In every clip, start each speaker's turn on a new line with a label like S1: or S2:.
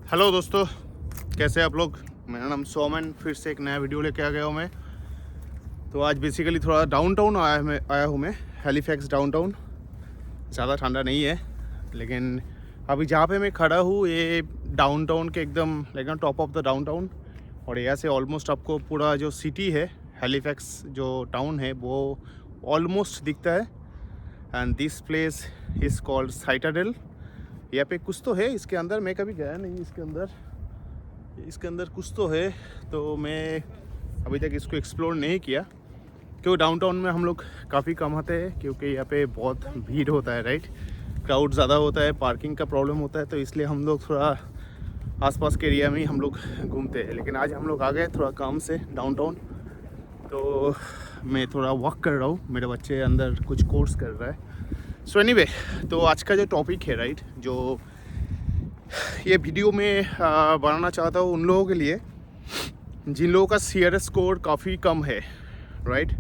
S1: Hello दोस्तों, कैसे आप लोग। मेरा नाम सोमन, फिर से एक नया वीडियो लेके आ गया हूँ मैं। तो आज बेसिकली थोड़ा डाउनटाउन आया हूँ मैं, हैलिफैक्स डाउनटाउन। ज़्यादा ठंडा नहीं है, लेकिन अभी जहाँ पे मैं खड़ा हूँ ये डाउनटाउन के एकदम लेकिन टॉप ऑफ द डाउनटाउन। और यहाँ से ऑलमोस्ट आपको पूरा जो सिटी है, हैलिफैक्स जो टाउन है, वो ऑलमोस्ट दिखता है। And this place is called citadel. यहाँ पे कुछ तो है इसके अंदर, मैं कभी गया नहीं इसके अंदर कुछ तो है। तो मैं अभी तक इसको एक्सप्लोर नहीं किया, क्योंकि डाउनटाउन में हम लोग काफ़ी कम आते हैं, क्योंकि यहाँ पे बहुत भीड़ होता है, राइट। क्राउड ज़्यादा होता है, पार्किंग का प्रॉब्लम होता है, तो इसलिए हम लोग थोड़ा आसपास के एरिया में ही हम लोग घूमते हैं। लेकिन आज हम लोग आ गए थोड़ा काम से डाउनटाउन, तो मैं थोड़ा वॉक कर रहा हूँ। मेरे बच्चे अंदर कुछ कोर्स कर रहा है। सो एनीवे, तो आज का जो टॉपिक है, राइट, जो ये वीडियो में बनाना चाहता हूँ उन लोगों के लिए जिन लोगों का CRS स्कोर काफ़ी कम है, राइट।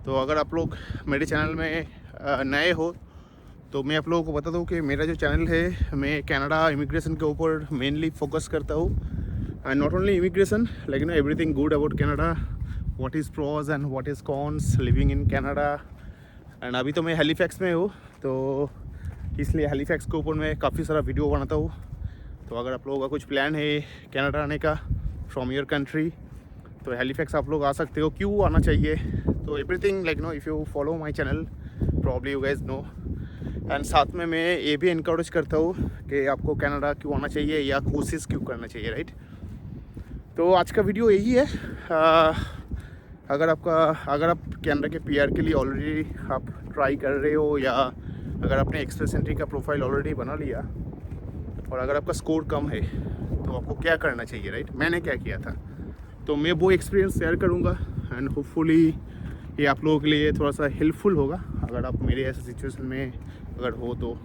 S1: तो अगर आप लोग मेरे चैनल में नए हो तो मैं आप लोगों को बता दूं कि मेरा जो चैनल है, मैं कनाडा इमिग्रेशन के ऊपर मेनली फोकस करता हूँ। एंड नॉट ओनली इमिग्रेशन, लेकिन everything good about Canada, what is pros and what is cons living in Canada. And अभी तो मैं हैलिफैक्स में हूँ, तो इसलिए हैलिफैक्स के ऊपर मैं काफ़ी सारा वीडियो बनाता हूँ। तो अगर आप लोगों का कुछ प्लान है कनाडा आने का फ्रॉम योर कंट्री, तो हैलिफैक्स आप लोग आ सकते हो। क्यों आना चाहिए, तो everything like know, if you follow my channel probably you guys know. And साथ में मैं ये भी इनकरेज करता हूँ कि आपको कनाडा क्यों आना चाहिए या कोशिश क्यों करना चाहिए, राइट। तो आज का वीडियो यही है। अगर आप कनाडा के PR के लिए ऑलरेडी आप ट्राई कर रहे हो, या अगर आपने एक्सप्रेस एंट्री का प्रोफाइल ऑलरेडी बना लिया और अगर आपका स्कोर कम है, तो आपको क्या करना चाहिए, राइट। मैंने क्या किया था, तो मैं वो एक्सपीरियंस शेयर करूँगा। एंड होपफुली ये आप लोगों के लिए थोड़ा सा हेल्पफुल होगा, अगर आप मेरे ऐसे सिचुएशन में अगर हो तो।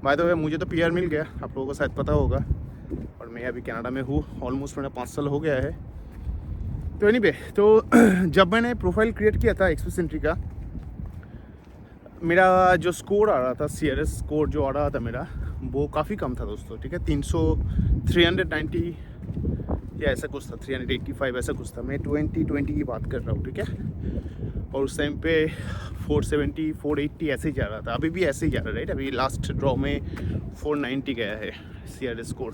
S1: बाय द वे, मुझे तो PR मिल गया, आप लोगों को शायद पता होगा, और मैं अभी कनाडा में हूँ। ऑलमोस्ट मेरा 5 साल हो गया है। तो एनीवे, तो जब मैंने प्रोफाइल क्रिएट किया था एक्सप्रेस एंट्री का, मेरा जो स्कोर आ रहा था, CRS स्कोर जो आ रहा था मेरा, वो काफ़ी कम था दोस्तों, ठीक है। 390 या ऐसा कुछ था, 385 ऐसा कुछ था। मैं 2020 की बात कर रहा हूँ, ठीक है। और उस टाइम पे 470 480 ऐसे ही जा रहा था। अभी भी ऐसे ही जा रहा है, राइट। अभी लास्ट ड्रॉ में 490 गया है CRS स्कोर।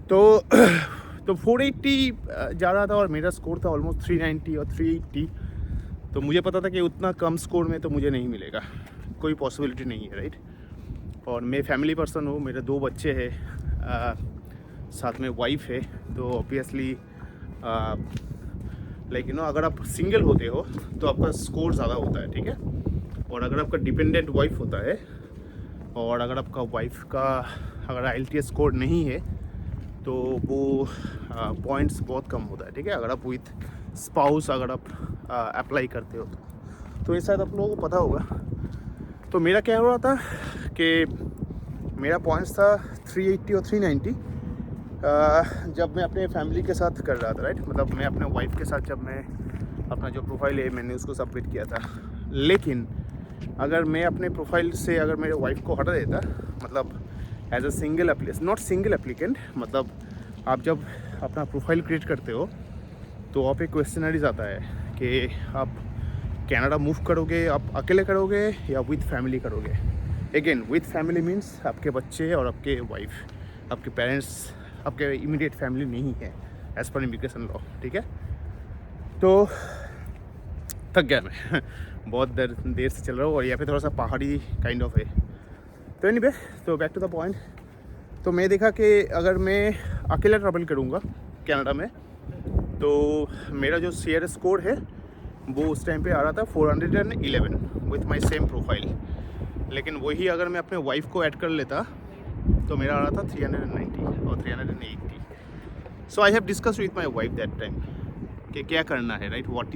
S1: तो 480 जा रहा था और मेरा स्कोर था ऑलमोस्ट 390 और 380। तो मुझे पता था कि उतना कम स्कोर में तो मुझे नहीं मिलेगा, कोई पॉसिबिलिटी नहीं है, राइट। और मैं फैमिली पर्सन हूँ, मेरे 2 बच्चे हैं, साथ में वाइफ है। तो ऑब्वियसली लाइक यू नो, अगर आप सिंगल होते हो तो आपका स्कोर ज़्यादा होता है, ठीक है। और अगर आपका डिपेंडेंट वाइफ होता है, और अगर आपका वाइफ का अगर IELTS स्कोर नहीं है, तो वो पॉइंट्स बहुत कम होता है, ठीक है। अगर आप विथ स्पाउस अगर आप अप्लाई करते हो तो ये शायद आप लोगों को पता होगा। तो मेरा क्या हो रहा था कि मेरा पॉइंट्स था 380 और 390 जब मैं अपने फैमिली के साथ कर रहा था, राइट। मतलब मैं अपने वाइफ के साथ, जब मैं अपना जो प्रोफाइल है मैंने उसको सबमिट किया था। लेकिन अगर मैं अपने प्रोफाइल से अगर मेरे वाइफ को हटा देता, मतलब as a single not single applicant, मतलब आप जब अपना प्रोफाइल क्रिएट करते हो तो आप एक क्वेश्चनरीज आता है कि आप कनाडा मूव करोगे, आप अकेले करोगे या विथ फैमिली करोगे। अगेन विथ फैमिली मीन्स आपके बच्चे और आपके वाइफ, आपके पेरेंट्स, आपके इमीडिएट फैमिली नहीं है एज़ पर इमिग्रेशन लॉ, ठीक है। तो थक गया मैं बहुत देर से चल रहा हूँ, और यहाँ पे थोड़ा सा पहाड़ी काइंड ऑफ है। तो एनीवे, तो बैक टू द पॉइंट। तो मैं देखा कि अगर मैं अकेला ट्रैवल करूँगा कनाडा में, तो मेरा जो CRS स्कोर है वो उस टाइम पे आ रहा था 411 विथ माय सेम प्रोफाइल। लेकिन वही अगर मैं अपने वाइफ को ऐड कर लेता तो मेरा आ रहा था 390 और 380। So I have discuss with my wife that time कि क्या करना है, right. What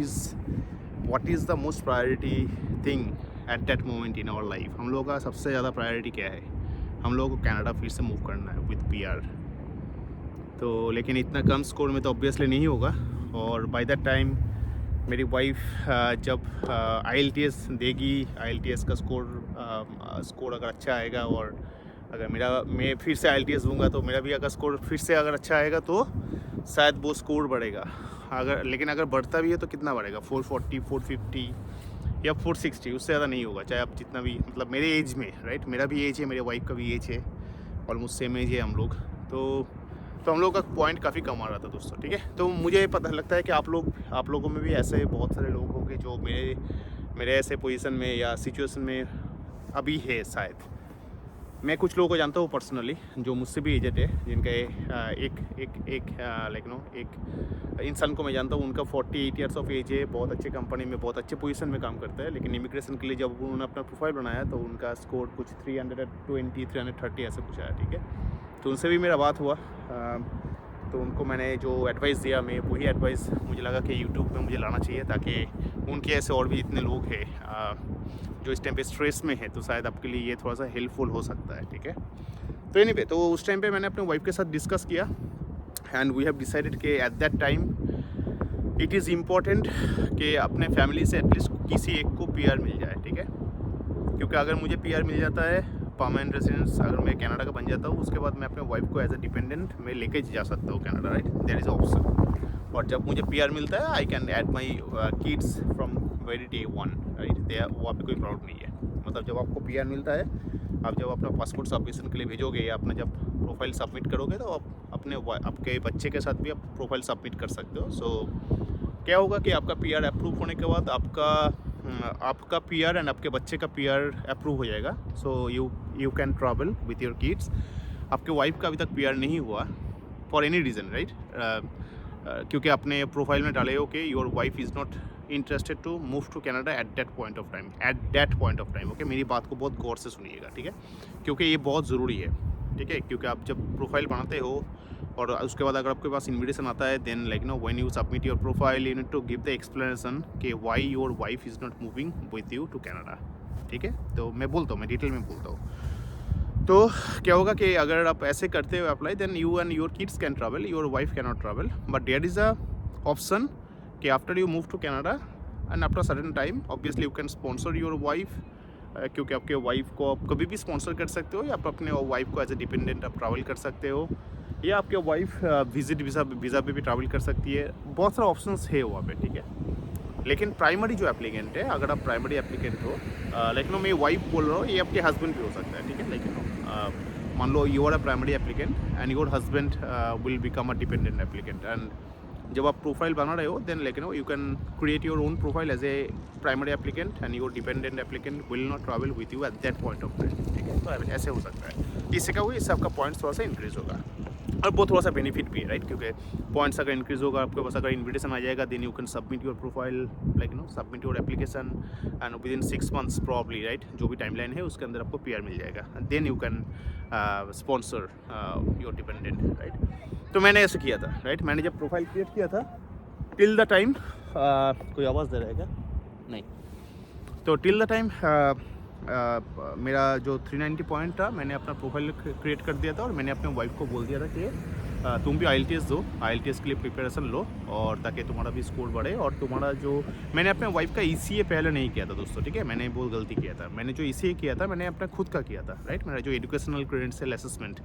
S1: is the most priority thing at that moment in our life. हम लोगों का सबसे ज़्यादा प्रायोरिटी क्या है, हम लोगों को कनाडा फिर से मूव करना है विथ PR। तो लेकिन इतना कम स्कोर में तो ऑब्वियसली नहीं होगा। और बाय दैट टाइम मेरी वाइफ जब IELTS देगी, IELTS का स्कोर अगर अच्छा आएगा और अगर मैं फिर से IELTS दूंगा तो मेरा भी अगर स्कोर फिर से अगर अच्छा आएगा तो शायद वो स्कोर बढ़ेगा। लेकिन अगर बढ़ता भी है तो कितना बढ़ेगा, 440, 450 या 460, उससे ज़्यादा नहीं होगा। चाहे आप जितना भी, मतलब मेरे एज में, राइट, मेरा भी एज है, मेरे वाइफ का भी एज है, ऑलमोस्ट सेम एज है हम लोग, तो हम लोग का पॉइंट काफ़ी कम आ रहा था दोस्तों, ठीक है। तो मुझे पता लगता है कि आप लोगों में भी ऐसे बहुत सारे लोग होंगे जो मेरे ऐसे पोजीशन में या सिचुएशन में अभी है शायद। मैं कुछ लोगों को जानता हूँ पर्सनली जो मुझसे भी एजेड है, जिनका एक इंसान को मैं जानता हूँ, उनका 48 ईयर्स ऑफ एज है, बहुत अच्छे कंपनी में बहुत अच्छे पोजीशन में काम करता है, लेकिन इमिग्रेशन के लिए जब उन्होंने अपना प्रोफाइल बनाया तो उनका स्कोर कुछ 320, 330 ऐसा कुछ आया, ठीक है। तो उनसे भी मेरा बात हुआ, तो उनको मैंने जो एडवाइस दिया, मैं वही एडवाइस मुझे लगा कि यूट्यूब में मुझे लाना चाहिए, ताकि उनके ऐसे और भी इतने लोग हैं जो इस टाइम पे स्ट्रेस में है, तो शायद आपके लिए ये थोड़ा सा हेल्पफुल हो सकता है, ठीक है। तो एनीवे, तो उस टाइम पे मैंने अपने वाइफ के साथ डिस्कस किया एंड वी हैव डिसाइडेड कि at that time it is important कि अपने फैमिली से एटलीस्ट किसी एक को PR मिल जाए, ठीक है। क्योंकि अगर मुझे PR मिल जाता है, परमानेंट रेजिडेंस अगर मैं कनाडा का बन जाता हूँ, उसके बाद मैं अपने वाइफ को एज ए डिपेंडेंट मैं लेके जा सकता हूँ Canada, right, there is option. और जब मुझे PR मिलता है, I can add my kids from very day 1, right, वो आपको कोई प्रॉब्लम नहीं है। मतलब जब आपको PR मिलता है, आप जब अपना पासपोर्ट सबमिशन के लिए भेजोगे या अपना जब प्रोफाइल सबमिट करोगे, तो आप आपके बच्चे के साथ भी आप प्रोफाइल सबमिट कर सकते हो। सो क्या होगा कि आपका PR अप्रूव होने के बाद आपका PR एंड आपके बच्चे का PR अप्रूव हो जाएगा। So you can travel with your kids. आपके वाइफ का अभी तक PR नहीं हुआ फॉर एनी रीज़न, राइट, क्योंकि आपने प्रोफाइल में डाले हो कि your wife is not interested to move to Canada at that point of time, okay. मेरी बात को बहुत गौर से सुनिएगा, ठीक है, क्योंकि ये बहुत ज़रूरी है, ठीक है। क्योंकि आप जब प्रोफाइल बनाते हो और उसके बाद अगर आपके पास इन्विटेशन आता है, then like no when you submit your profile you need to give the explanation कि why your wife is not moving with you to Canada, ठीक है। तो मैं डिटेल में बोलता हूँ। तो क्या होगा कि अगर आप ऐसे करते हो apply, then you and your kids can travel, your wife can not travel, but there is a option कि after you move to Canada and after certain time obviously you can sponsor your wife, क्योंकि आपके wife को आप कभी भी sponsor कर सकते हो, या आप अपने वाइफ को एज ए डिपेंडेंट आप ट्रैवल कर सकते हो, या आपके वाइफ विजिट वीज़ा पे भी ट्रैवल कर सकती है। बहुत सारे ऑप्शंस है वहाँ पे, ठीक है। लेकिन प्राइमरी जो एप्लीकेंट है, अगर आप प्राइमरी एप्लीकेंट हो, लाइक नो मैं वाइफ बोल रहा हूँ, ये आपके हस्बैंड भी हो सकता है, ठीक है। लाइक नो मान लो you are a primary applicant and your husband will become a dependent applicant, and जब आप प्रोफाइल बना रहे हो, then like no you can create your own profile as a primary applicant and your dependent applicant will not travel with you at that point of time, ठीक है। तो ऐसे हो सकता है। इससे क्या होगा, इससे आपका पॉइंट्स थोड़ा सा इंक्रीज़ होगा और वो थोड़ा सा बेनिफिट भी है, राइट, क्योंकि पॉइंट्स अगर इंक्रीज़ होगा, आपके पास अगर इन्विटेशन आ जाएगा, then you can submit your profile, like know submit your application and within 6 months probably, right, जो भी टाइमलाइन है उसके अंदर आपको PR मिल जाएगा, then you can sponsor your dependent, right. तो मैंने ऐसे किया था, राइट। मैंने जब प्रोफाइल क्रिएट किया था, टिल द टाइम कोई आवाज़ दे रहेगा नहीं, तो टिल द टाइम मेरा जो 390 पॉइंट था, मैंने अपना प्रोफाइल क्रिएट कर दिया था और मैंने अपने वाइफ को बोल दिया था कि तुम भी IELTS दो, IELTS के लिए प्रिपरेशन लो, और ताकि तुम्हारा भी स्कोर बढ़े। और तुम्हारा जो मैंने अपने वाइफ का ECA पहले नहीं किया था दोस्तों, ठीक है, मैंने बहुत गलती किया था। मैंने जो ECA किया था, मैंने अपना खुद का किया था, राइट, मेरा जो एजुकेशनल क्रेडेंशियल असेसमेंट,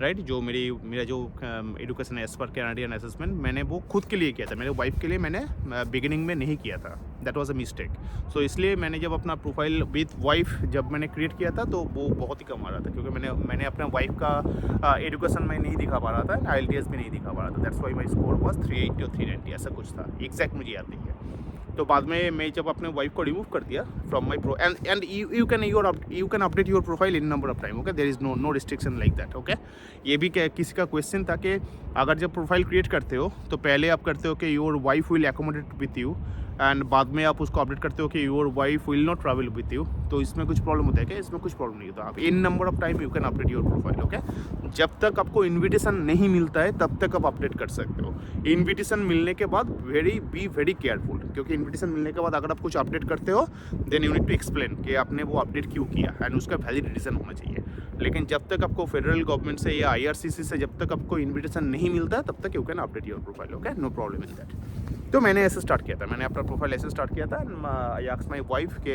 S1: राइट, जो मेरा जो education as per Canadian assessment, मैंने वो खुद के लिए किया था, मेरे वाइफ के लिए मैंने बिगिनिंग में नहीं किया था, दैट वाज अ मिस्टेक। सो इसलिए मैंने जब अपना प्रोफाइल विथ वाइफ जब मैंने क्रिएट किया था, तो वो बहुत ही कम आ रहा था, क्योंकि मैंने अपना वाइफ का एजुकेशन में नहीं दिखा पा रहा था, IELTS भी नहीं दिखा पा रहा था। That's why my score was 380 और 390 ऐसा कुछ था, एग्जैक्ट मुझे याद नहीं है। तो बाद में मैं जब अपने वाइफ को रिमूव कर दिया from my pro and you can update your profile in number of time, okay, there is no restriction like that, okay. ये भी किसी का क्वेश्चन था कि अगर जब प्रोफाइल क्रिएट करते हो तो पहले आप करते हो कि your wife will accommodate with you, and बाद में आप उसको अपडेट करते हो कि your wife will not travel with you. तो इसमें कुछ प्रॉब्लम होता है क्या? इसमें कुछ प्रॉब्लम नहीं होता। आप in number of time you can update your profile, okay. जब तक आपको इन्विटेशन नहीं मिलता है तब तक आप अपडेट कर सकते हो। इन्विटेशन मिलने के बाद बी वेरी केयरफुल, क्योंकि इन्विटेशन मिलने के बाद अगर आप कुछ अपडेट करते हो then you need to explain कि आपने वो अपडेट क्यों किया एंड उसका वैलिड रीज़न होना चाहिए। लेकिन जब तक आपको फेडरल गवर्नमेंट से या IRCC से जब तक आपको इन्विटेशन नहीं मिलता है तब तक you can update your profile, okay, no problem in that. तो मैंने ऐसे स्टार्ट किया था, मैंने अपना प्रोफाइल ऐसे स्टार्ट किया था। आई आस्क्ड माय वाइफ के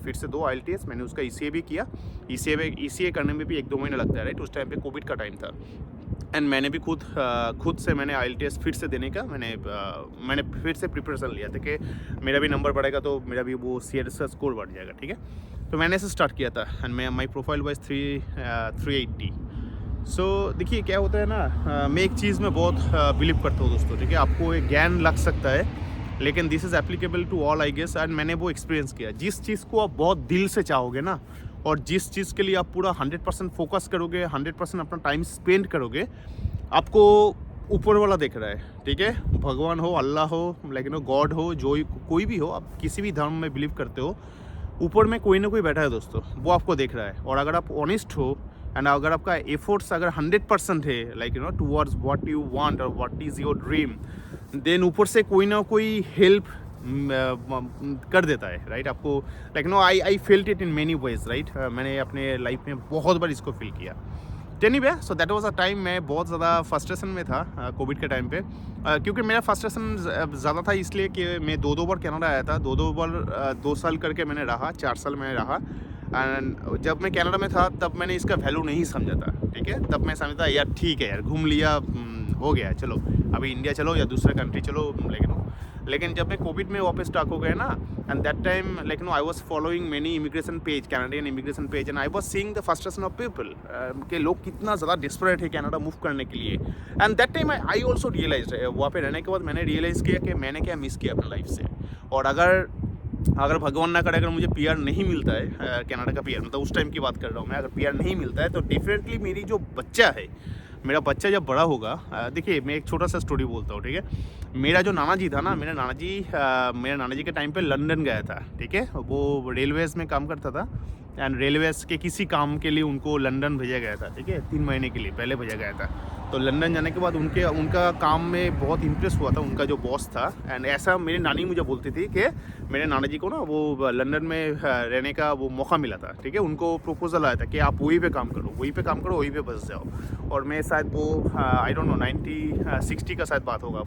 S1: फिर से 2 IELTS, मैंने उसका ECA भी किया। ECA करने में भी 1-2 महीने लगता है, राइट। उस टाइम पे कोविड का टाइम था एंड मैंने भी खुद से मैंने IELTS फिर से देने का मैंने फिर से प्रिपरेशन लिया था कि मेरा भी नंबर बढ़ेगा तो मेरा भी वो CS का स्कोर बढ़ जाएगा, ठीक है। तो मैंने ऐसे स्टार्ट किया था एंड माई प्रोफाइल वाइज 380। सो देखिए क्या होता है ना, मैं एक चीज़ में बहुत बिलीव करता हूँ दोस्तों, ठीक है। आपको एक ज्ञान लग सकता है लेकिन this is applicable to all I guess, and मैंने वो एक्सपीरियंस किया। जिस चीज़ को आप बहुत दिल से चाहोगे ना, और जिस चीज़ के लिए आप पूरा 100% फोकस करोगे, 100% अपना टाइम स्पेंड करोगे, आपको ऊपर वाला देख रहा है, ठीक है। भगवान हो, अल्लाह हो, लेकिन गॉड हो, जो कोई भी हो, आप किसी भी धर्म में बिलीव करते हो, ऊपर में कोई ना कोई बैठा है दोस्तों, वो आपको देख रहा है। और अगर आप ऑनेस्ट हो एंड अगर आपका एफर्ट्स अगर 100% है, like towards what you want और what is your dream, then ऊपर से कोई ना कोई हेल्प कर देता है, राइट। आपको like I felt it in many ways, right. मैंने अपने लाइफ में बहुत बार इसको फील किया। Anyway, so that was a time मैं बहुत ज़्यादा फ्रस्ट्रेशन में था कोविड के टाइम पे, क्योंकि मेरा फ्रस्ट्रेशन ज़्यादा था इसलिए कि मैं 2 बार कनाडा आया था, 2 बार 2 साल करके मैंने रहा, 4 साल मैंने रहा। एंड जब मैं कनाडा में था तब मैंने इसका वैल्यू नहीं समझा था, ठीक है। तब मैं समझता यार ठीक है यार, घूम लिया, हो गया, चलो अभी इंडिया चलो या दूसरा कंट्री चलो, लेकिन जब मैं कोविड में वापस स्टार्ट हो गया ना, and that time like I was following many immigration page, Canadian immigration page, and I was seeing the frustration of people के लोग कितना ज़्यादा डिस्परेट है कनाडा मूव करने के लिए। And that time I also realise, वहाँ पे रहने के बाद मैंने रियलाइज़ किया कि मैंने क्या मिस किया अपनी लाइफ से। और अगर भगवान ना करे, अगर मुझे PR नहीं मिलता है, कनाडा का PR, मतलब उस टाइम की बात कर रहा हूँ मैं, अगर PR नहीं मिलता है तो डेफिनेटली मेरी जो बच्चा है, मेरा बच्चा जब बड़ा होगा, देखिए मैं एक छोटा सा स्टोरी बोलता हूँ, ठीक है। मेरा जो नाना जी था ना, मेरे नाना जी के टाइम पे लंदन गया था, ठीक है। वो रेलवेज़ में काम करता था एंड रेलवेज़ के किसी काम के लिए उनको लंदन भेजा गया था, ठीक है। 3 महीने के लिए पहले भेजा गया था। तो लंदन जाने के बाद उनका काम में बहुत इंप्रेस हुआ था उनका जो बॉस था, एंड ऐसा मेरी नानी मुझे बोलती थी कि मेरे नाना जी को ना वो लंदन में रहने का वो मौका मिला था, ठीक है। उनको प्रपोजल आया था कि आप वहीं पे काम करो, वहीं पे बस जाओ। और मैं शायद वो आई डोंट नो 60 का शायद बात होगा,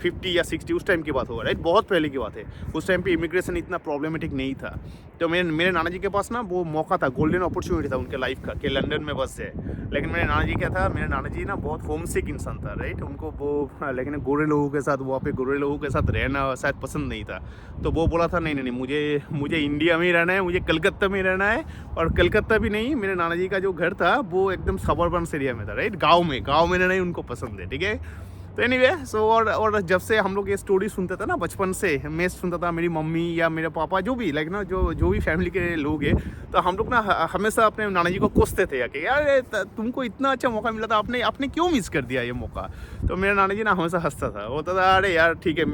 S1: 50 या 60 उस टाइम की बात होगा, राइट। बहुत पहले की बात है। उस टाइम पे इमिग्रेशन इतना प्रॉब्लमेटिक नहीं था। तो मेरे नाना जी के पास ना वो मौका था, गोल्डन अपॉर्चुनिटी था उनके लाइफ का कि लंदन में बस जाए। लेकिन मेरे नाना जी क्या था, मेरे नाना जी ना बहुत होमसिक इंसान था, राइट। उनको वो लेकिन गोरे लोगों के साथ, वहाँ पे गोरे लोगों के साथ रहना शायद पसंद नहीं था। तो वो बोला था नहीं, मुझे इंडिया में ही रहना है, मुझे कलकत्ता में रहना है। और कलकत्ता भी नहीं, मेरे नाना जी का जो घर था वो एकदम सबर्बन एरिया में था, राइट। गाँव में रहना ही उनको पसंद है, ठीक है। तो एनीवे, सो और जब से हम लोग ये स्टोरी सुनते थे ना बचपन से, मैं सुनता था, मेरी मम्मी या मेरे पापा, जो भी लाइक ना जो भी फैमिली के लोग हैं, तो हम लोग ना हमेशा अपने नाना जी को कोसते थे कि यार तुमको इतना अच्छा मौका मिला था, आपने क्यों मिस कर दिया ये मौका। तो मेरा नाना जी ना हमेशा हंसता था, वो था अरे यार ठीक है,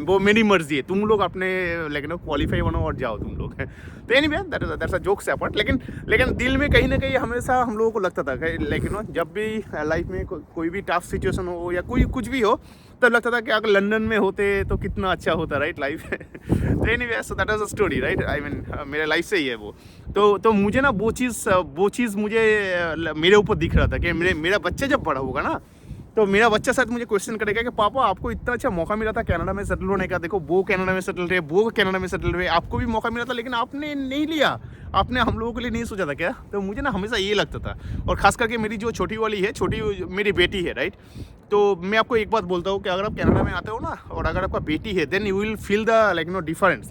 S1: वो मेरी मर्जी है, तुम लोग अपने लाइक ना क्वालिफाई बनो और जाओ तुम लोग। तो एनीवे, दैट्स अ जोक से अपार्ट। लेकिन दिल में कहीं ना कहीं हमेशा हम लोगों को लगता था, लेकिन जब भी लाइफ में कोई भी टफ सिचुएशन हो या कोई कुछ भी हो, तब लगता था कि अगर लंदन में होते तो कितना अच्छा होता, राइट, लाइफ। तो anyway, so that was a story, right. I mean मेरे लाइफ से ही है वो। तो मुझे ना वो चीज़ मुझे मेरे ऊपर दिख रहा था कि मेरा बच्चा जब बड़ा होगा ना, तो मेरा बच्चा शायद मुझे क्वेश्चन करेगा कि पापा आपको इतना अच्छा मौका मिला था कनाडा में सेटल होने का, देखो वो कनाडा में सेटल रहे, वो कनाडा में सेटल रहे, आपको भी मौका मिला था लेकिन आपने नहीं लिया, आपने हम लोगों के लिए नहीं सोचा था क्या। तो मुझे ना हमेशा ये लगता था। और खास करके मेरी जो छोटी वाली है, मेरी बेटी है, राइट। तो मैं आपको एक बात बोलता हूँ कि अगर आप कनाडा में आते हो ना और अगर आपका बेटी है, then you will feel the difference,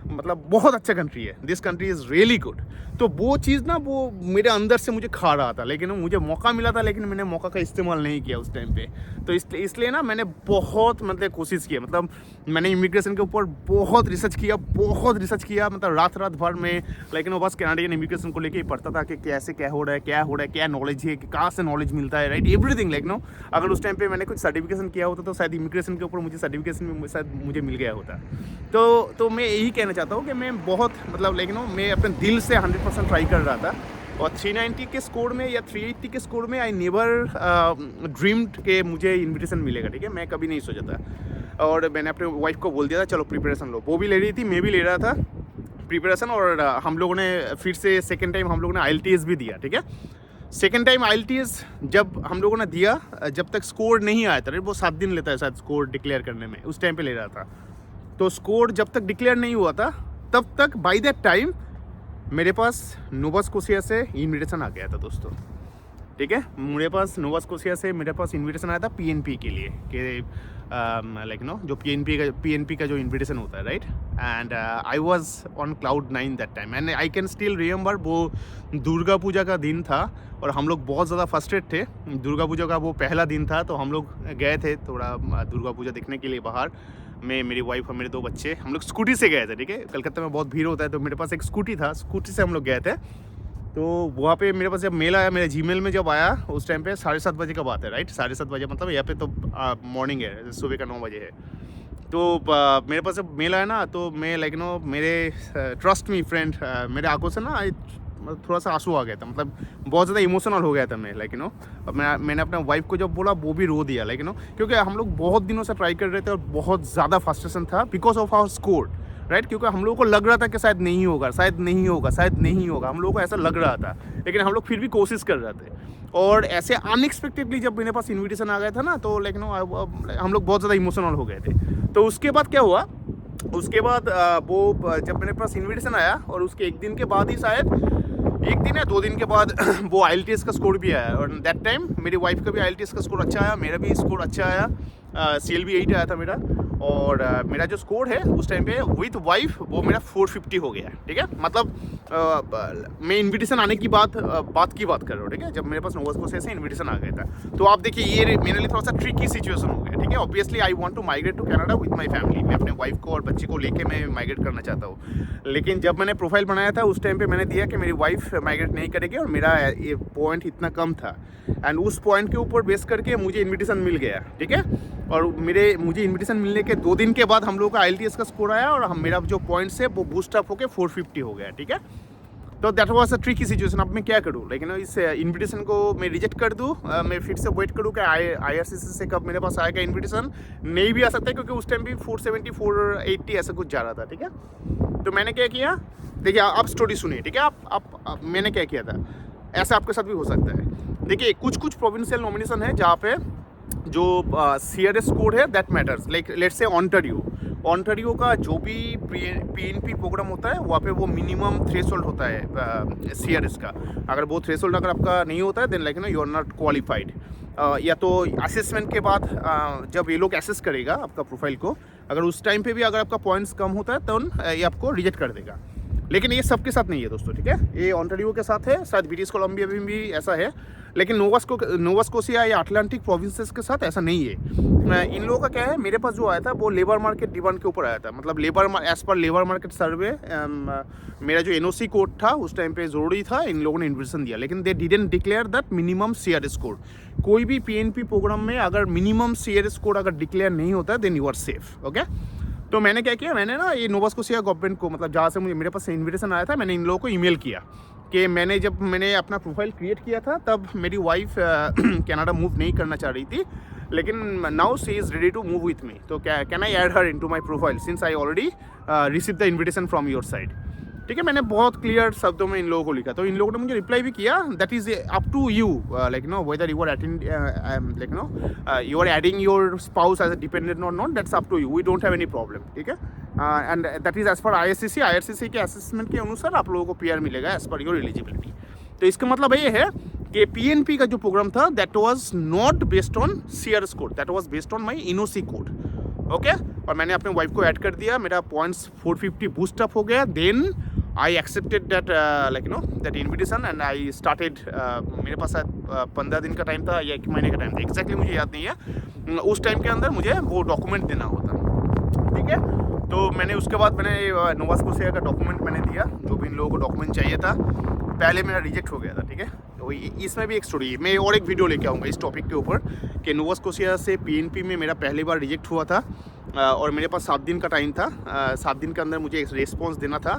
S1: मतलब बहुत अच्छा कंट्री है, this country is really good. तो वो चीज़ ना वो मेरे अंदर से मुझे खा रहा था, लेकिन मुझे मौका मिला था, लेकिन मैंने मौका का इस्तेमाल नहीं किया उस टाइम पे। तो इसलिए ना मैंने बहुत कोशिश की, मतलब मैंने इमिग्रेशन के ऊपर बहुत रिसर्च किया, मतलब रात भर में, लेकिन बस कैनेडियन इमिग्रेशन को लेके ही पढ़ता था कि कैसे क्या हो रहा है, क्या नॉलेज है, कि कहाँ से नॉलेज मिलता है, राइट, एवरीथिंग। अगर उस टाइम पे मैंने कुछ सर्टिफिकेशन किया होता तो शायद इमिग्रेशन के ऊपर मुझे सर्टिफिकेशन में शायद मुझे मिल गया होता। तो मैं यही कहना चाहता हूँ कि मैं बहुत मैं अपने दिल से 100% ट्राई कर रहा था और 390 के स्कोर में या 380 के स्कोर में आई नेवर ड्रीम्ड के मुझे इन्विटेशन मिलेगा, ठीक है। मैं कभी नहीं सोचा था और मैंने अपने वाइफ को बोल दिया था चलो प्रिपरेशन लो। वो भी ले रही थी, मैं भी ले रहा था प्रिपरेशन। और हम लोगों ने फिर से सेकेंड टाइम हम लोगों ने IELTS भी दिया, ठीक है। सेकेंड टाइम IELTS जब हम लोगों ने दिया, जब तक स्कोर नहीं आया था, वो 7 दिन लेता है शायद स्कोर डिक्लेयर करने में, उस टाइम पे ले रहा था। तो स्कोर जब तक डिक्लेयर नहीं हुआ था तब तक बाय दैट टाइम मेरे पास नोवा स्कोशिया से इन्विटेशन आ गया था दोस्तों, ठीक है। मेरे पास नोवा स्कोशिया से मेरे पास इन्विटेशन आया था PNP के लिए, कि लाइक नो जो PNP का जो इन्विटेशन होता है, right. And I was on cloud 9 that time and I can still remember. वो दुर्गा पूजा का दिन था और हम लोग बहुत ज़्यादा फ्रस्ट्रेट थे। दुर्गा पूजा का वो पहला दिन था, तो हम लोग गए थे थोड़ा दुर्गा पूजा देखने के लिए बाहर। मैं, मेरी वाइफ और मेरे 2 बच्चे, हम लोग स्कूटी से गए थे, ठीक है। कलकत्ता में बहुत भीड़ होता है, तो मेरे पास एक स्कूटी था, स्कूटी से हम लोग गए थे। तो वहाँ पे मेरे पास जब मेल आया, मेरे जीमेल में जब आया, उस टाइम पे 7:30 बजे का बात है, राइट। 7:30 बजे मतलब यहाँ पे तो मॉर्निंग है, सुबह का 9 बजे है। तो मेरे पास जब मेल आया ना, तो मैं लाइक नो मेरे ट्रस्ट मी फ्रेंड, मेरे आंखों से ना थोड़ा सा आंसू आ गया था, मतलब बहुत ज़्यादा इमोशनल हो गया था मैं, लाइक नो। और मैंने अपने वाइफ को जब बोला, वो भी रो दिया, लाइक नो, क्योंकि हम लोग बहुत दिनों से ट्राई कर रहे थे और बहुत ज़्यादा फ्रस्ट्रेशन था because of our score, right. क्योंकि हम लोगों को लग रहा था कि शायद नहीं होगा, शायद नहीं होगा, शायद नहीं होगा, हम लोगों को ऐसा लग रहा था, लेकिन हम लोग फिर भी कोशिश कर रहे थे। और ऐसे अनएक्सपेक्टेडली जब मेरे पास इन्विटेशन आ गया था ना, तो लाइक नो हम लोग बहुत ज़्यादा इमोशनल हो गए थे। तो उसके बाद क्या हुआ, उसके बाद वो जब मेरे पास इन्विटेशन आया और उसके 1 दिन के बाद ही, शायद 1 दिन या 2 दिन के बाद वो IELTS का स्कोर भी आया। और दैट टाइम मेरी वाइफ का भी IELTS का स्कोर अच्छा आया, मेरा भी स्कोर अच्छा आया, CLB 8 आया था मेरा। और मेरा जो स्कोर है उस टाइम पे विथ वाइफ वो मेरा 450 हो गया, ठीक है। मतलब मैं इन्विटेशन आने की बात कर रहा हूँ, ठीक है, जब मेरे पास नोवा स्कोशिया से इन्विटेशन आ गया था। तो आप देखिए, ये मेरे लिए थोड़ा सा ट्रिकी सिचुएशन हो गया, ठीक है। Obviously I want to migrate to Canada with my family. मैं अपने वाइफ को और बच्चे को लेके मैं माइग्रेट करना चाहता हूँ। लेकिन जब मैंने प्रोफाइल बनाया था उस टाइम पे मैंने दिया कि मेरी वाइफ माइग्रेट नहीं करेगी और मेरा ये पॉइंट इतना कम था, एंड उस पॉइंट के ऊपर बेस करके मुझे इन्विटेशन मिल गया, ठीक है। और मुझे इन्विटेशन मिलने के 2 दिन के बाद हम लोग का IELTS का स्कोर आया और मेरा जो पॉइंट्स है वो बूस्ट अप होकर 450 हो गया, ठीक है। तो that was a tricky situation. अब मैं क्या करूँ, लेकिन इस इन्विटेशन को मैं रिजेक्ट कर दूँ, मैं फिर से वेट करूँ कि IRCC से कब मेरे पास आएगा इन्विटेशन। नहीं भी आ सकता है, क्योंकि उस टाइम भी 470 480 ऐसा कुछ जा रहा था, ठीक है। तो मैंने क्या किया, देखिए आप स्टोरी सुनिए, ठीक है। आप मैंने क्या किया था, ऐसा आपके साथ भी हो सकता है। देखिए कुछ प्रोविंशियल नॉमिनेशन है जहाँ पे जो CRS कोड है that matters, like let's say Ontario का जो भी PNP प्रोग्राम होता है वहाँ पे वो मिनिमम थ्रेशोल्ड होता है CRS का। अगर वो थ्रेशोल्ड अगर आपका नहीं होता है then like no you are not qualified. या तो असेसमेंट के बाद जब ये लोग एसेस करेगा आपका प्रोफाइल को, अगर उस टाइम पे भी अगर आपका पॉइंट्स कम होता है तो ये आपको रिजेक्ट कर देगा। लेकिन ये सबके साथ नहीं है दोस्तों, ठीक है। ये ऑन्टारियो के साथ है, शायद ब्रिटिश कोलंबिया में भी ऐसा है, लेकिन नोवा स्कोशिया या अटलांटिक प्रोविंसेस के साथ ऐसा नहीं है। इन लोगों का क्या है, मेरे पास जो आया था वो लेबर मार्केट डिमांड के ऊपर आया था, मतलब एज पर लेबर मार्केट सर्वे मेरा जो NOC कोड था उस टाइम पे ज़रूरी था, इन लोगों ने इन्विटेशन दिया, लेकिन they didn't declare that minimum CRS code. कोई भी PNP प्रोग्राम में अगर मिनिमम CRS कोड अगर डिक्लेयर नहीं होता then you are safe, okay. तो मैंने क्या किया, मैंने ना ये नोवा स्कोशिया गवर्नमेंट को, मतलब जहाँ से मेरे पास इन्विटेशन आया था, मैंने इन लोगों को ईमेल किया कि जब मैंने अपना प्रोफाइल क्रिएट किया था तब मेरी वाइफ कनाडा मूव नहीं करना चाह रही थी, लेकिन now she is ready to move with me. तो can I add her into my profile since I already receive the invitation from your side, ठीक है। मैंने बहुत क्लियर शब्दों में इन लोगों को लिखा, तो इन लोगों ने मुझे रिप्लाई भी किया, that is up to you, like no whether you are like no you are adding your spouse as a dependent और not, that's up to you, we don't have any problem, ठीक है। And that is as per IRCC के assessment के अनुसार आप लोगों को PR मिलेगा एज पर योर एलिजिबिलिटी। तो इसका मतलब ये है कि PNP का जो प्रोग्राम था that was not based on CRS code, that was based on my NOC code, okay. और मैंने अपने वाइफ को ऐड कर दिया, मेरा पॉइंट्स 450 बूस्ट अप हो गया, then I accepted that like know that invitation and I started. मेरे पास 15 दिन का टाइम था या 1 महीने का टाइम था, एग्जैक्टली मुझे याद नहीं है। उस टाइम के अंदर मुझे वो डॉक्यूमेंट देना होता, ठीक है। तो मैंने उसके बाद नोवा स्कोशिया का डॉक्यूमेंट मैंने दिया, जो भी इन लोगों को डॉक्यूमेंट चाहिए था। पहले मेरा रिजेक्ट हो गया था, ठीक है। तो इसमें भी एक स्टोरी है, मैं और एक वीडियो लेके आऊँगा इस टॉपिक के ऊपर कि नोवा स्कोशिया से PNP में मेरा पहली बार रिजेक्ट हुआ था और मेरे पास 7 दिन का टाइम था। 7 दिन के अंदर मुझे एक रिस्पॉन्स देना था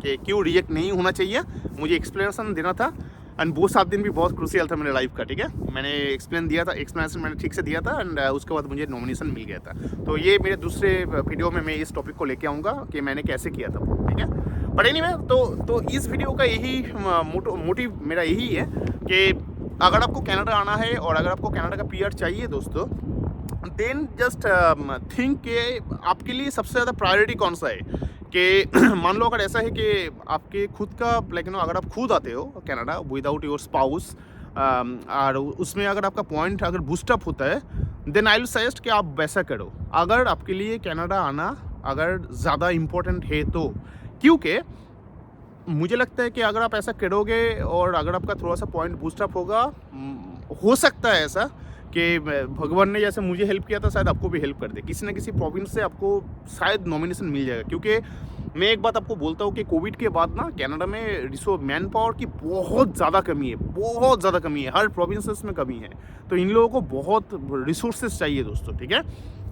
S1: कि क्यों रिजेक्ट नहीं होना चाहिए, मुझे एक्सप्लेनेशन देना था। एंड वो 7 दिन भी बहुत क्रूशियल था मेरे लाइफ का, ठीक है। मैंने एक्सप्लेनेशन मैंने ठीक से दिया था एंड उसके बाद मुझे नॉमिनेशन मिल गया था। तो ये मेरे दूसरे वीडियो में मैं इस टॉपिक को लेके आऊँगा कि मैंने कैसे किया था, ठीक है। बट एनीवे, तो इस वीडियो का यही मोटिव मेरा यही है कि अगर आपको कनाडा आना है और अगर आपको कनाडा का पीआर चाहिए दोस्तों, देन जस्ट थिंक कि आपके लिए सबसे ज़्यादा प्रायोरिटी कौन सा है। कि मान लो अगर ऐसा है कि आपके खुद का लाइक नो, अगर आप खुद आते हो कनाडा विदाउट योर स्पाउस और उसमें अगर आपका पॉइंट अगर बूस्टअप होता है, देन आई विल सजेस्ट कि आप वैसा करो अगर आपके लिए कनाडा आना अगर ज़्यादा इम्पोर्टेंट है तो। क्योंकि मुझे लगता है कि अगर आप ऐसा करोगे और अगर आपका थोड़ा सा पॉइंट बूस्टअप होगा, हो सकता है ऐसा कि भगवान ने जैसे मुझे हेल्प किया था शायद आपको भी हेल्प कर दे, किसी न किसी प्रोविंस से आपको शायद नॉमिनेशन मिल जाएगा। क्योंकि मैं एक बात आपको बोलता हूँ कि कोविड के बाद ना कनाडा में मैन पावर की बहुत ज़्यादा कमी है, बहुत ज़्यादा कमी है, हर प्रोविंसेस में कमी है। तो इन लोगों को बहुत रिसोर्सेज चाहिए दोस्तों, ठीक है।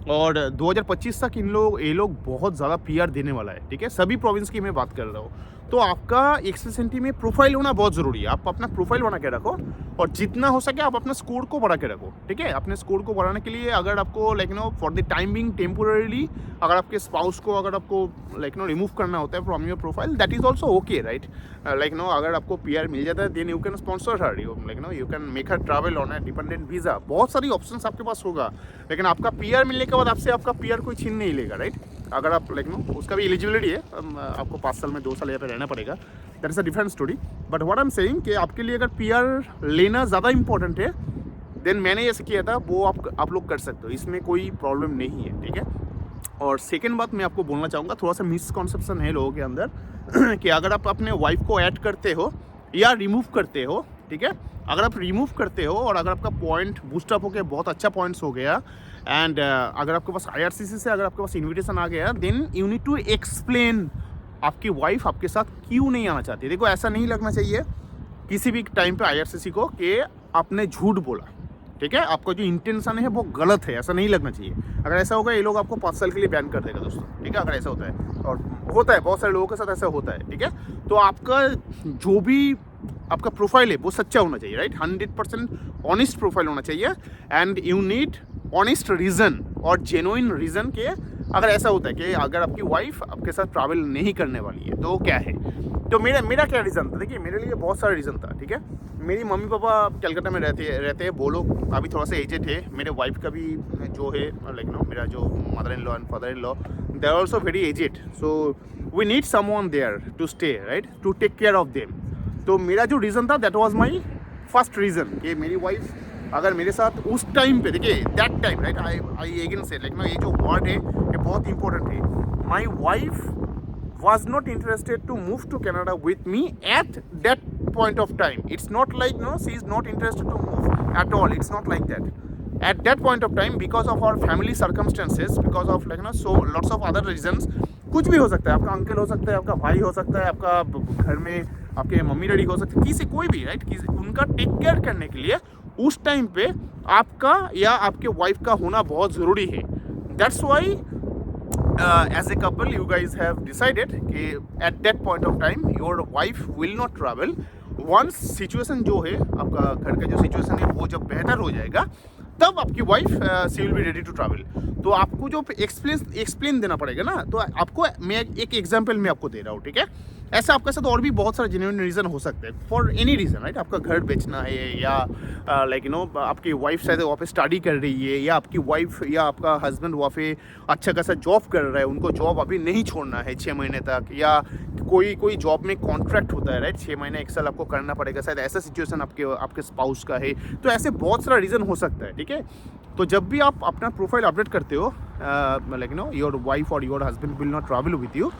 S1: और 2025 तक ये लोग बहुत ज़्यादा पीआर देने वाला है, ठीक है। सभी प्रोविंस की मैं बात कर रहा हूँ। तो आपका एक्सेसिटी में प्रोफाइल होना बहुत ज़रूरी है। आप अपना प्रोफाइल बना के रखो और जितना हो सके आप अपना स्कोर को बढ़ा के रखो, ठीक है। अपने स्कोर को बढ़ाने के लिए अगर आपको like know for the time being temporarily अगर आपके स्पाउस को अगर आपको लाइक नो रिमूव करना होता है from your profile, that is also okay, right. Like know अगर आपको पीआर मिल जाता है then you can sponsor her, like no you can make her travel on a dependent visa. बहुत सारी ऑप्शंस आपके पास होगा, लेकिन आपका पीआर मिलने के बाद आपसे आपका पीआर कोई छीन नहीं लेगा, राइट। अगर आप लाइक नो उसका भी एलिजिबिलिटी है, आपको 5 साल में 2 साल यहाँ पे रहना पड़ेगा, that is a different story. But what I am saying कि आपके लिए अगर पीआर लेना ज़्यादा इंपॉर्टेंट है देन मैंने जैसे किया था वो आप लोग कर सकते हो, इसमें कोई प्रॉब्लम नहीं है, ठीक है। और सेकेंड बात मैं आपको बोलना चाहूँगा, थोड़ा सा मिसकॉन्सेप्शन है लोगों के अंदर कि अगर आप अपने वाइफ को ऐड करते हो या रिमूव करते हो, ठीक है, अगर आप रिमूव करते हो और अगर आपका पॉइंट बूस्टअप हो गया, बहुत अच्छा पॉइंट्स हो गया एंड अगर आपके पास IRCC से अगर आपके पास इन्विटेशन आ गया, then you need to explain आपकी वाइफ आपके साथ क्यों नहीं आना चाहती। देखो ऐसा नहीं लगना चाहिए किसी भी टाइम पे IRCC को कि आपने झूठ बोला, ठीक है। आपका जो इंटेंशन है वो गलत है, ऐसा नहीं लगना चाहिए। अगर ऐसा होगा ये लोग आपको 5 साल के लिए बैन कर देगा दोस्तों, ठीक है। अगर ऐसा होता है और होता है बहुत सारे लोगों के साथ ऐसा होता है, ठीक है। तो आपका जो भी आपका प्रोफाइल है वो सच्चा होना चाहिए, राइट। 100% ऑनेस्ट प्रोफाइल होना चाहिए and you need honest reason और जेन्युइन रीज़न के अगर ऐसा होता है कि अगर आपकी वाइफ आपके साथ ट्रैवल नहीं करने वाली है तो क्या है। तो मेरा क्या रीज़न था, देखिए मेरे लिए बहुत सारा रीज़न था, ठीक है। मेरी मम्मी पापा कलकत्ता में रहते हैं, वो लोग अभी थोड़ा सा एजेड है। मेरे वाइफ का भी जो है लाइक नो मेरा जो mother in law and father in law they are also very aged, so we need someone there to stay, right, to take care of them. तो मेरा जो रीज़न था that was my first reason कि मेरी wife अगर मेरे साथ उस टाइम पे, देखिए that time, right, I again से लाइक नो ये जो वर्ड है ये बहुत इंपॉर्टेंट है। My wife was not interested to move to Canada with me at that point of time. It's not like no, she is not interested to move at all. It's not like that. At that point of time, because of our family circumstances, because of like so lots of other reasons, कुछ भी हो सकता है, आपका uncle हो सकता है, आपका भाई हो सकता है, आपका घर में आपके मम्मी डैडी हो सकते हैं, किसी कोई भी, राइट, उनका टेक केयर करने के लिए उस टाइम पे आपका या आपके वाइफ का होना बहुत ज़रूरी है। That's why as a couple you guys have decided कि at that point of time your wife will not travel once situation जो है आपका घर का जो situation है वो जब बेहतर हो जाएगा तब आपकी wife she will be ready to travel. तो आपको जो एक्सप्लेन देना पड़ेगा ना, तो आपको मैं एक एग्जांपल मैं आपको दे रहा हूँ, ठीक है। ऐसा आपके साथ और भी बहुत सारे जेन्युइन रीज़न हो सकते हैं फॉर एनी रीज़न, राइट। आपका घर बेचना है या लाइक यू नो आपकी वाइफ शायद वहाँ पे स्टडी कर रही है या आपकी वाइफ या आपका हस्बैंड वहाँ पे अच्छा खासा जॉब कर रहा है, उनको जॉब अभी नहीं छोड़ना है 6 महीने तक, या कोई जॉब में कॉन्ट्रैक्ट होता है, राइट, 6 महीने 1 साल आपको करना पड़ेगा, शायद ऐसा सिचुएशन आपके स्पाउस का है। तो ऐसे बहुत सारा रीज़न हो सकता है, ठीक है। तो जब भी आप अपना प्रोफाइल अपडेट करते हो लाइक नो योर वाइफ और your husband will not travel with you,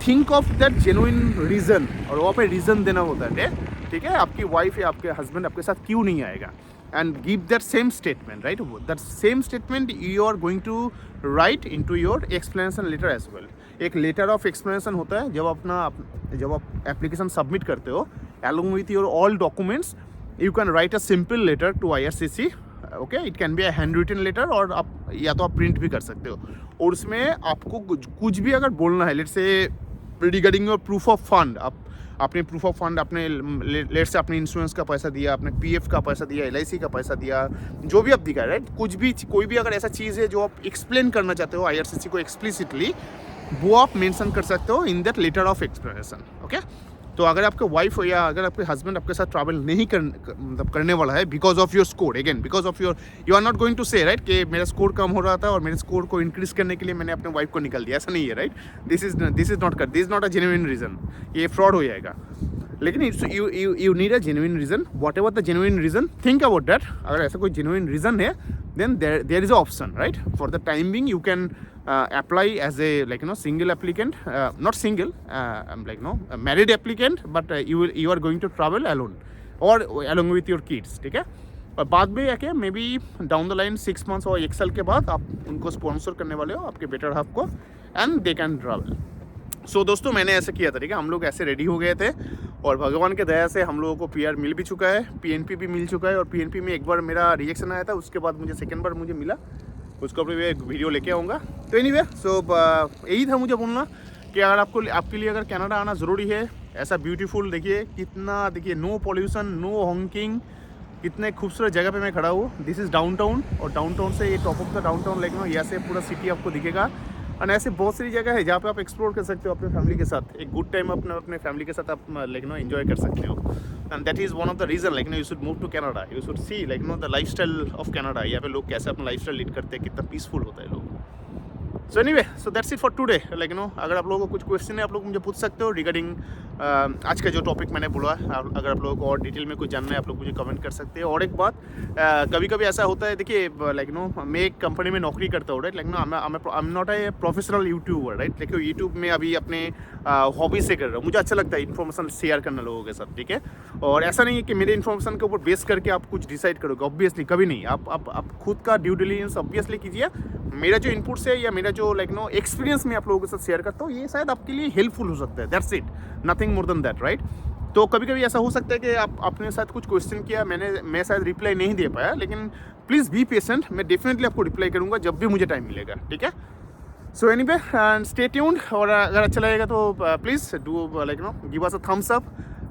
S1: think of that genuine reason, और वहाँ पे रीज़न देना होता है, ठीक है। आपकी वाइफ या आपके हस्बैंड आपके साथ क्यों नहीं आएगा, and give that same statement, right. That same statement you are going to write into your explanation letter as well. एक लेटर ऑफ एक्सप्लेनेशन होता है जब आप एप्लीकेशन सबमिट करते हो, along with your all documents you can write a simple letter to IRCC, okay, it can be a handwritten letter और आप या तो आप प्रिंट भी कर सकते हो, और उसमें आपको कुछ भी अगर बोलना है, let's say regarding your proof of fund, आपने प्रूफ ऑफ फंड, अपने लेट से अपने इंश्योरेंस का पैसा दिया, अपने पीएफ का पैसा दिया, LIC का पैसा दिया, जो भी आप दिखा, राइट, कुछ भी कोई भी अगर ऐसा चीज़ है जो आप एक्सप्लेन करना चाहते हो IRCC को एक्सप्लिसिटली, वो आप मेंशन कर सकते हो in that letter of explanation. Okay, तो अगर आपके वाइफ हो या अगर आपके हस्बैंड आपके साथ ट्रैवल नहीं मतलब करने वाला है because of your score, again because of your, you are not going to say, right, कि मेरा स्कोर कम हो रहा था और मेरे स्कोर को इंक्रीज करने के लिए मैंने अपने वाइफ को निकाल दिया, ऐसा नहीं है, right. This is not a genuine reason, ये फ्रॉड हो जाएगा। लेकिन you need a genuine reason, what ever the genuine reason, think about that. अगर ऐसा कोई जेन्युइन रीज़न है then there is an option, right? For the time being you can apply as a single applicant, not single, a married applicant, but you are going to travel alone or along with your kids, ठीक है। और बाद में क्या may be down the line 6 months और 1 साल के बाद आप उनको स्पॉन्सर करने वाले हो, आपके बेटर हाफ को, एंड दे कैन ट्रैवल। सो दोस्तों, मैंने ऐसा किया था, ठीक है, हम लोग ऐसे रेडी हो गए थे और भगवान के दया से हम लोगों को PR मिल भी चुका है, PNP भी मिल चुका है। और PNP में एक बार मेरा रिजेक्शन आया था, उसके बाद मुझे सेकंड बार मुझे मिला, उसको अपने एक वीडियो लेके आऊँगा। तो एनीवे, सो यही था मुझे बोलना कि अगर आपके लिए अगर कनाडा आना ज़रूरी है, ऐसा ब्यूटीफुल, देखिए कितना, देखिए नो पॉल्यूशन, नो हॉन्किंग, कितने खूबसूरत जगह पे मैं खड़ा हूँ। दिस इज़ डाउनटाउन, और डाउनटाउन से ये टॉप ऑफ द डाउनटाउन यहाँ से पूरा सिटी आपको दिखेगा। और ऐसे बहुत सारी जगह है जहाँ पे आप एक्सप्लोर कर सकते हो अपने फैमिली के साथ, एक गुड टाइम अपने फैमिली के साथ आप एंजॉय कर सकते हो। And that is one of the reason you should move to Canada, you should see the lifestyle of Canada. यहाँ पे लोग कैसे अपना लाइफस्टाइल लीड करते हैं, कितना पीसफुल होता है लोग। So anyway, so that's it for today. अगर आप लोगों को कुछ क्वेश्चन है आप लोग मुझे पूछ सकते हो रिगार्डिंग आज का जो टॉपिक मैंने बोला। अगर आप लोगों को और डिटेल में कुछ जानना है आप लोग मुझे कमेंट कर सकते हैं। और एक बात, कभी कभी ऐसा होता है, देखिए मैं एक कंपनी में नौकरी करता हूँ, right, I am not a professional YouTuber, right. देखिए यूट्यूब में अभी अपने हॉबी से कर रहा हूँ, मुझे अच्छा लगता है इन्फॉर्मेशन शेयर करना लोगों के साथ, ठीक है। और ऐसा नहीं है कि मेरे इन्फॉर्मेशन के ऊपर बेस करके आप कुछ डिसाइड करोगे, ऑब्वियसली कभी नहीं। आप खुद का ड्यू डिलिजेंस ऑब्वियसली कीजिए। मेरा जो इनपुट्स है या मेरा जो एक्सपीरियंस मैं आप लोगों के साथ शेयर करता हूँ, ये शायद आपके लिए हेल्पफुल हो सकता है, that's it, nothing more than that, right. तो कभी कभी ऐसा हो सकता है कि आप अपने साथ कुछ क्वेश्चन किया, मैं शायद रिप्लाई नहीं दे पाया, लेकिन प्लीज़ बी पेशेंट, मैं डेफिनेटली आपको रिप्लाई करूँगा जब भी मुझे टाइम मिलेगा, ठीक है। सो एनीवे, स्टे ट्यून्ड, और अगर अच्छा लगेगा तो please do give us a thumbs up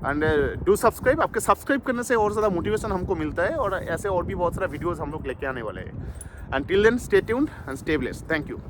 S1: and do subscribe. आपके सब्सक्राइब करने से और ज़्यादा मोटिवेशन हमको मिलता है, और ऐसे और भी बहुत सारा वीडियोज़ हम लोग लेके आने वाले हैं। Until then, stay tuned and stay blessed. Thank you.